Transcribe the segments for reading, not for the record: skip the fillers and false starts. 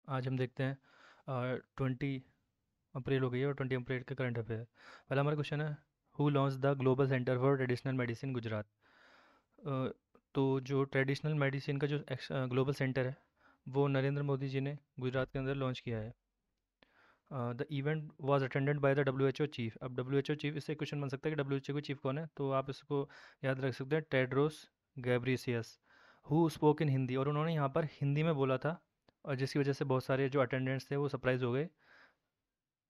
आज हम देखते हैं 20 अप्रैल हो गई है और 20 अप्रैल का करंट अफेयर। पहला हमारा क्वेश्चन है, who launch the global centre for traditional medicine Gujarat. Uh, तो जो ट्रेडिशनल मेडिसिन का जो ग्लोबल सेंटर है वो नरेंद्र मोदी जी ने गुजरात के अंदर लॉन्च किया है। The event was attended by the WHO chief. अब WHO चीफ, इससे क्वेश्चन बन सकता है कि WHO चीफ कौन है, तो आप इसको याद रख सकते हैं, Tedros Ghebreyesus, who spoke in Hindi. और उन्होंने यहाँ पर हिंदी में बोला था और जिसकी वजह से बहुत सारे जो अटेंडेंट्स थे वो सरप्राइज हो गए।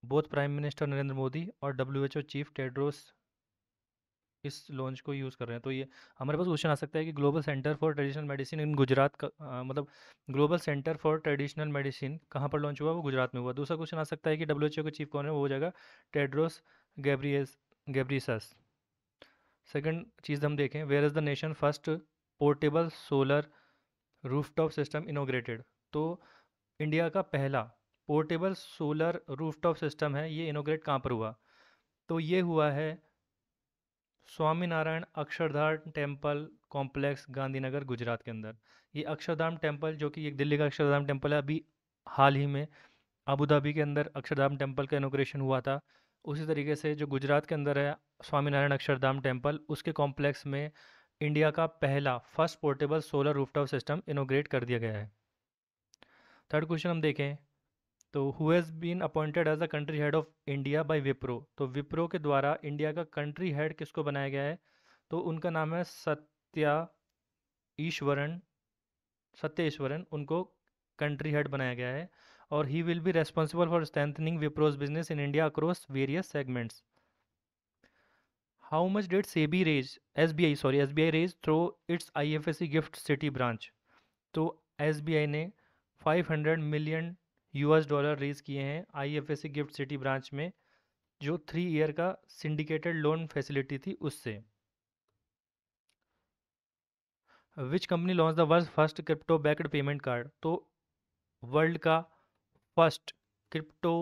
Both prime minister Narendra Modi और WHO चीफ टेड्रोस इस लॉन्च को यूज़ कर रहे हैं। तो ये हमारे पास क्वेश्चन आ सकता है कि global centre for traditional medicine in Gujarat का मतलब global centre for traditional medicine कहाँ पर लॉन्च हुआ, वो गुजरात में हुआ। दूसरा क्वेश्चन आ सकता है कि WHO के चीफ कौन है, वो हो जाएगा टेड्रोस गैब्रियस गैब्रियसस। सेकंड चीज़ हम देखें, where is the nation first portable solar rooftop system inaugurated. तो इंडिया का पहला पोर्टेबल सोलर रूफटॉप सिस्टम है, ये इनोग्रेट कहाँ पर हुआ, तो ये हुआ है स्वामीनारायण अक्षरधाम टेम्पल कॉम्प्लेक्स, गांधीनगर, गुजरात के अंदर। ये अक्षरधाम टेम्पल, जो कि एक दिल्ली का अक्षरधाम टेम्पल है, अभी हाल ही में अबू धाबी के अंदर अक्षरधाम टेम्पल का इनोग्रेशन हुआ था। उसी तरीके से जो गुजरात के अंदर है स्वामीनारायण अक्षरधाम टेम्पल, उसके कॉम्प्लेक्स में इंडिया का पहला first portable solar rooftop system inaugurate कर दिया गया है। थर्ड क्वेश्चन हम देखें, तो who has been appointed as the country head of India by Wipro. तो विप्रो के द्वारा इंडिया का कंट्री हेड किसको बनाया गया है, तो उनका नाम है ईश्वरन सत्य ईश्वरन, उनको कंट्री हेड बनाया गया है। और he will be responsible for strengthening Wipro's business in India across various segments. How much did SEBI raise SBI raise through its IFSC GIFT City branch. तो एसबीआई ने 500 मिलियन US डॉलर रेज किए हैं आईएफएससी गिफ्ट सिटी ब्रांच में, जो 3 ईयर का सिंडिकेटेड लोन फैसिलिटी थी उससे। Which company launch the world first crypto backed payment card. तो वर्ल्ड का first crypto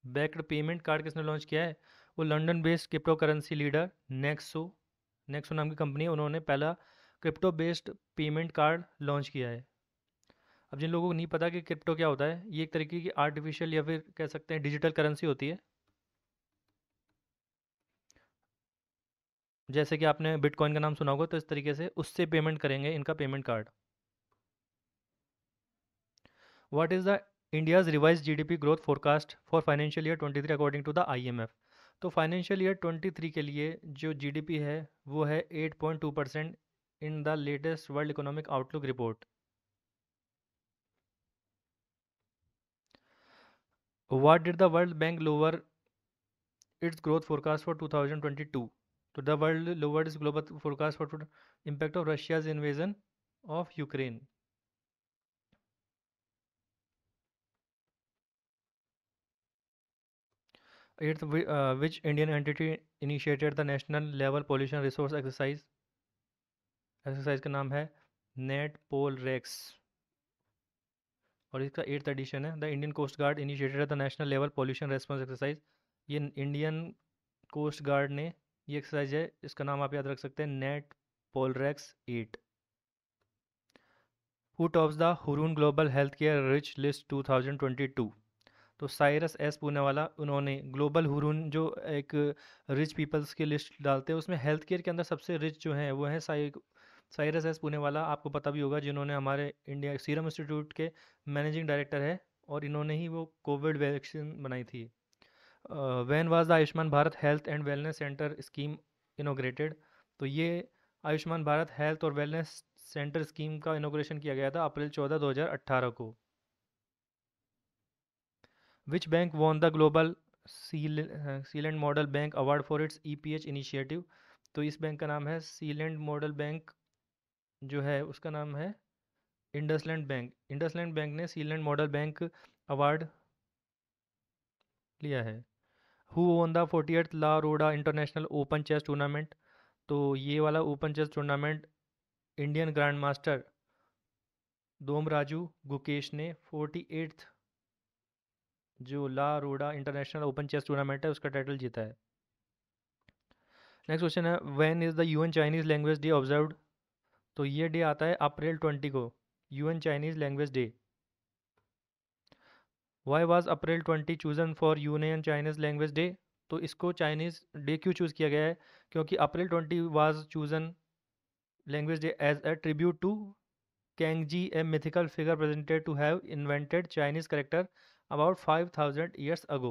backed payment card किसने लॉन्च किया है, वो London based crypto currency leader Nexo Nexo नाम की कंपनी है, उन्होंने पहला crypto based payment card launch किया है। अब जिन लोगों को नहीं पता कि क्रिप्टो क्या होता है, ये एक तरीके की आर्टिफिशियल या फिर कह सकते हैं डिजिटल करेंसी होती है। जैसे कि आपने बिटकॉइन का नाम सुना होगा, तो इस तरीके से उससे पेमेंट करेंगे इनका payment card. What is the India's revised GDP growth forecast for financial year 23 according to the IMF. तो फाइनेंशियल ईयर 23 के लिए जो जीडीपी है वो है 8.2% in the latest world economic outlook report. What did the world bank lower its growth forecast for 2022। तो the world lowered its global forecast for impact of Russia's invasion of Ukraine. Eighth, which Indian entity initiated the national level pollution resource exercise. Exercise का नाम है net पोल racks और इसका 8th edition है। The Indian coast guard initiated the national level pollution response exercise. ये Indian coast guard ने ये exercise है, इसका नाम आप याद रख सकते हैं, NATPOLREX 8। Who tops the Hurun global health care rich list 2022। तो साइरस एस पूनेवाला, उन्होंने ग्लोबल हुरून जो एक रिच पीपल्स की लिस्ट डालते हैं उसमें हेल्थ केयर के अंदर सबसे रिच जो हैं वो हैं साइरस एस पूनेवाला। आपको पता भी होगा, जिन्होंने हमारे इंडिया सीरम इंस्टीट्यूट के मैनेजिंग डायरेक्टर है और इन्होंने ही वो कोविड वैक्सीन बनाई थी। When was the Ayushman Bharat health and wellness centre scheme inaugurated. तो ये आयुष्मान भारत हेल्थ और वेलनेस सेंटर स्कीम का इनोग्रेशन किया गया था अप्रैल 14 2018 को। Which bank won the global Sealand model bank award for its EPH initiative. तो इस बैंक का नाम है सीलैंड मॉडल बैंक, जो है उसका नाम है इंडसलैंड बैंक। इंडसलैंड बैंक ने सीलैंड मॉडल बैंक अवार्ड लिया है। Who won the 40th La Roda international open chess tournament. तो ये वाला open chess tournament Indian grand master Dommaraju Gukesh ने 48th जो La Roda international open chess tournament है उसका टाइटल जीता है। नेक्स्ट क्वेश्चन है, when is the UN Chinese language day observed. तो ये डे आता है अप्रैल 20 को, UN Chinese language day. Why was April 20 chosen for union Chinese language day? तो इसको चाइनीज़ डे क्यों चूज़ किया गया है? क्योंकि April 20 was chosen language day as a tribute to Cangjie, a mythical figure presented to have invented Chinese character about 5000 years ago.